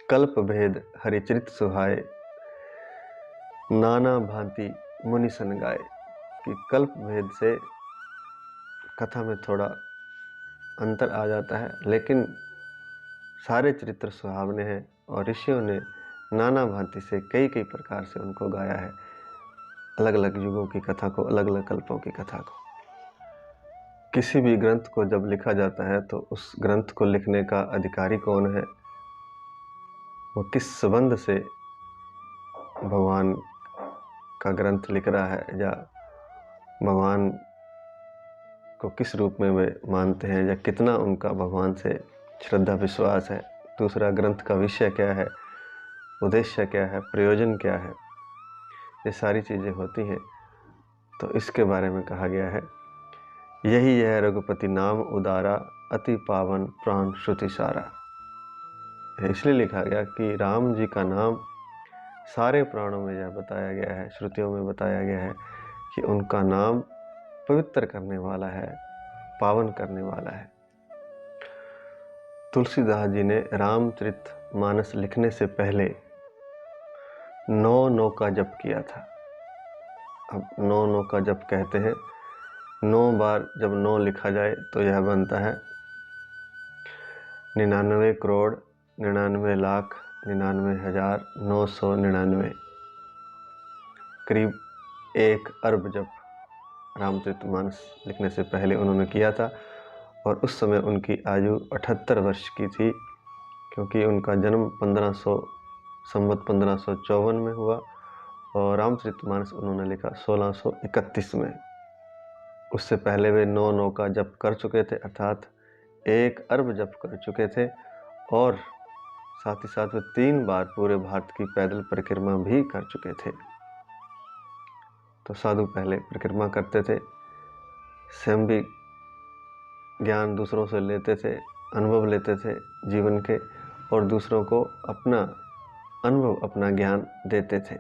कल्प भेद हरिचरित सुहाए, नाना भांति मुनि सन गाए। कि कल्प भेद से कथा में थोड़ा अंतर आ जाता है, लेकिन सारे चरित्र सुहावने हैं और ऋषियों ने नाना भांति से कई कई प्रकार से उनको गाया है, अलग अलग युगों की कथा को, अलग अलग कल्पों की कथा को। किसी भी ग्रंथ को जब लिखा जाता है तो उस ग्रंथ को लिखने का अधिकारी कौन है, वो किस संबंध से भगवान का ग्रंथ लिख रहा है, या भगवान को किस रूप में वे मानते हैं, या कितना उनका भगवान से श्रद्धा विश्वास है। दूसरा, ग्रंथ का विषय क्या है, उद्देश्य क्या है, प्रयोजन क्या है, ये सारी चीज़ें होती हैं। तो इसके बारे में कहा गया है, यही है रघुपति नाम उदारा, अति पावन प्राण श्रुति सारा। इसलिए लिखा गया कि राम जी का नाम सारे प्राणों में यह बताया गया है, श्रुतियों में बताया गया है कि उनका नाम पवित्र करने वाला है, पावन करने वाला है। तुलसीदास जी ने रामचरितमानस लिखने से पहले 9 का जप किया था। अब 9 का जप कहते हैं, 9 बार जब 9 लिखा जाए तो यह बनता है 99 करोड़ 99 लाख 99,999, करीब 1 अरब जप रामचरितमानस लिखने से पहले उन्होंने किया था। और उस समय उनकी आयु 78 वर्ष की थी, क्योंकि उनका जन्म 1554 में हुआ और रामचरितमानस उन्होंने लिखा 1631 में। उससे पहले वे 9 का जप कर चुके थे, अर्थात 1 अरब जप कर चुके थे। और साथ ही साथ वे 3 बार पूरे भारत की पैदल परिक्रमा भी कर चुके थे। तो साधु पहले परिक्रमा करते थे, स्वयं भी ज्ञान दूसरों से लेते थे, अनुभव लेते थे जीवन के, और दूसरों को अपना अनुभव, अपना ज्ञान देते थे।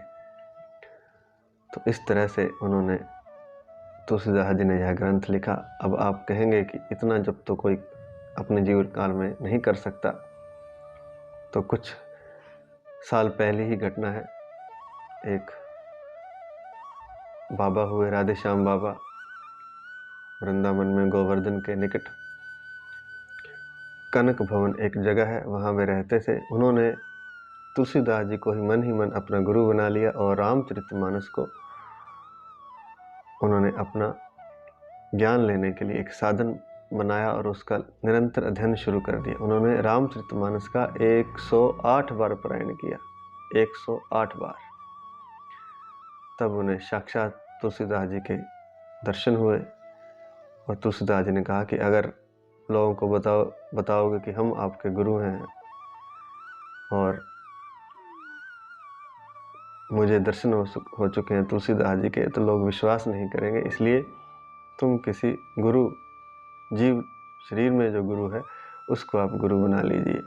तो इस तरह से उन्होंने, तुलसीदास जी ने यह ग्रंथ लिखा। अब आप कहेंगे कि इतना जब तो कोई अपने जीवन काल में नहीं कर सकता, तो कुछ साल पहले ही घटना है। एक बाबा हुए राधे श्याम बाबा, वृंदावन में गोवर्धन के निकट कनक भवन एक जगह है, वहाँ वे रहते थे। उन्होंने तुलसीदास जी को ही मन अपना गुरु बना लिया और रामचरितमानस को उन्होंने अपना ज्ञान लेने के लिए एक साधन बनाया और उसका निरंतर अध्ययन शुरू कर दिया। उन्होंने रामचरितमानस का 108 बार पारायण किया, 108 बार। तब उन्हें साक्षात तुलसीदास जी के दर्शन हुए और तुलसीदास जी ने कहा कि अगर लोगों को बताओगे कि हम आपके गुरु हैं और मुझे दर्शन हो चुके हैं तुलसीदास जी के, तो लोग विश्वास नहीं करेंगे। इसलिए तुम किसी गुरु, जीव शरीर में जो गुरु है उसको आप गुरु बना लीजिए।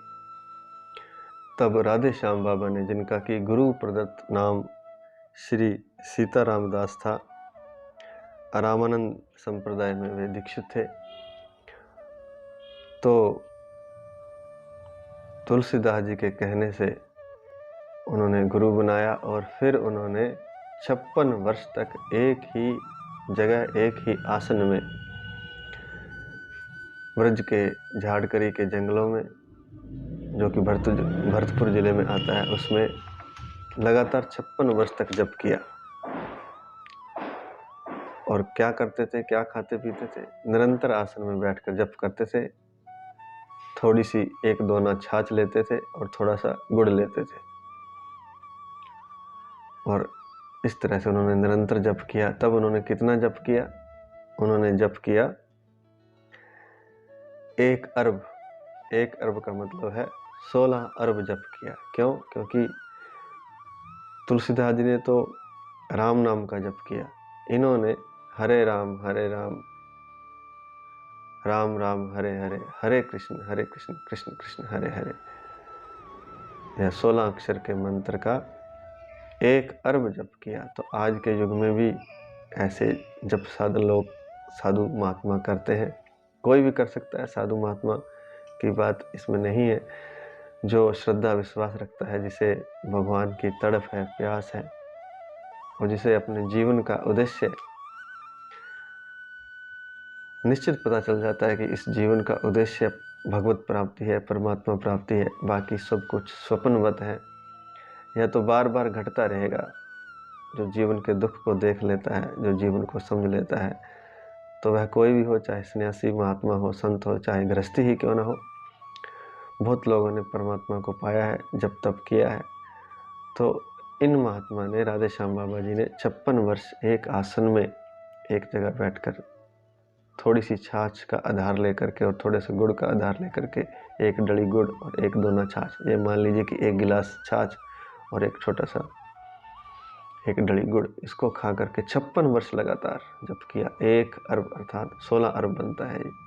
तब राधे श्याम बाबा ने, जिनका कि गुरु प्रदत्त नाम श्री सीताराम दास था, रामानंद संप्रदाय में वे दीक्षित थे, तो तुलसीदास जी के कहने से उन्होंने गुरु बनाया। और फिर उन्होंने 56 वर्ष तक एक ही जगह, एक ही आसन में, ब्रज के झाड़करी के जंगलों में, जो कि भरतपुर जिले में आता है, उसमें लगातार 56 वर्ष तक जप किया। और क्या करते थे, क्या खाते पीते थे, निरंतर आसन में बैठकर जप करते थे। थोड़ी सी 1-2 ना छाछ लेते थे और थोड़ा सा गुड़ लेते थे, और इस तरह से उन्होंने निरंतर जप किया। तब उन्होंने कितना जप किया? उन्होंने जप किया 1 अरब। 1 अरब का मतलब है 16 अरब जप किया। क्यों? क्योंकि तुलसीदास जी ने तो राम नाम का जप किया, इन्होंने हरे राम राम राम हरे हरे, हरे कृष्ण कृष्ण कृष्ण हरे हरे, यह 16 अक्षर के मंत्र का 1 अरब जप किया। तो आज के युग में भी ऐसे जप साधन लोग, साधु महात्मा करते हैं। कोई भी कर सकता है, साधु महात्मा की बात इसमें नहीं है। जो श्रद्धा विश्वास रखता है, जिसे भगवान की तड़प है, प्यास है, और जिसे अपने जीवन का उद्देश्य निश्चित पता चल जाता है कि इस जीवन का उद्देश्य भगवत प्राप्ति है, परमात्मा प्राप्ति है, बाकी सब कुछ स्वप्नवत है, यह तो बार बार घटता रहेगा। जो जीवन के दुख को देख लेता है, जो जीवन को समझ लेता है, तो वह कोई भी हो, चाहे सन्यासी महात्मा हो, संत हो, चाहे गृहस्थी ही क्यों ना हो। बहुत लोगों ने परमात्मा को पाया है, जब तप किया है। तो इन महात्मा ने, राधे श्याम बाबा जी ने 56 वर्ष एक आसन में एक जगह बैठकर थोड़ी सी छाछ का आधार लेकर के और थोड़े से गुड़ का आधार लेकर के, एक डली गुड़ और एक दोना छाछ, ये मान लीजिए कि एक गिलास छाछ और एक छोटा सा एक डली गुड़, इसको खा करके 56 वर्ष लगातार जप किया। 1 अरब अर्थात 16 अरब बनता है ये।